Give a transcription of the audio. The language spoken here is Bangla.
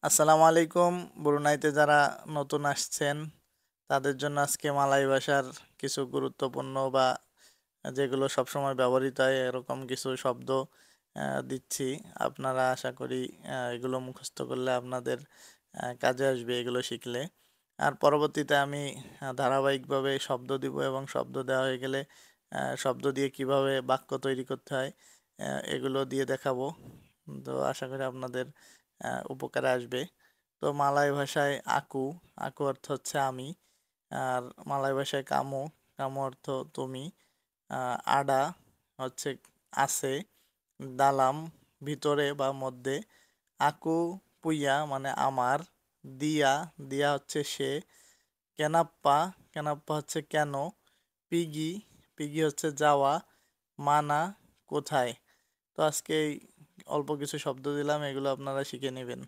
আসসালামু আলাইকুম। ব্রুনাইতে যারা নতুন আসছেন তাদের জন্য আজকে মালয় ভাষার কিছু গুরুত্বপূর্ণ বা যেগুলো সবসময় ব্যবহৃত হয় এরকম কিছু শব্দ দিচ্ছি। আপনারা আশা করি এগুলো মুখস্থ করলে আপনাদের কাজে আসবে এগুলো শিখলে। আর পরবর্তীতে আমি ধারাবাহিকভাবে শব্দ দিব এবং শব্দ দেওয়া হয়ে গেলে শব্দ দিয়ে কিভাবে বাক্য তৈরি করতে হয় এগুলো দিয়ে দেখাবো। তো আশা করি আপনাদের উপকারে আসবে। তো মালয় ভাষায় আকু, আকু অর্থ হচ্ছে আমি। আর মালয় ভাষায় কামু, কামু অর্থ তুমি। আডা হচ্ছে আছে, দালাম ভিতরে বা মধ্যে। আকু পুইয়া মানে আমার। দিয়া, দিয়া হচ্ছে সে। কেনাপ্পা, কেনাপ্পা হচ্ছে কেন। পিগি, পিগি হচ্ছে যাওয়া। মানা কোথায়। তো আজকে এই অল্প কিছু শব্দ দিলাম, এগুলো আপনারা শিখে নেবেন।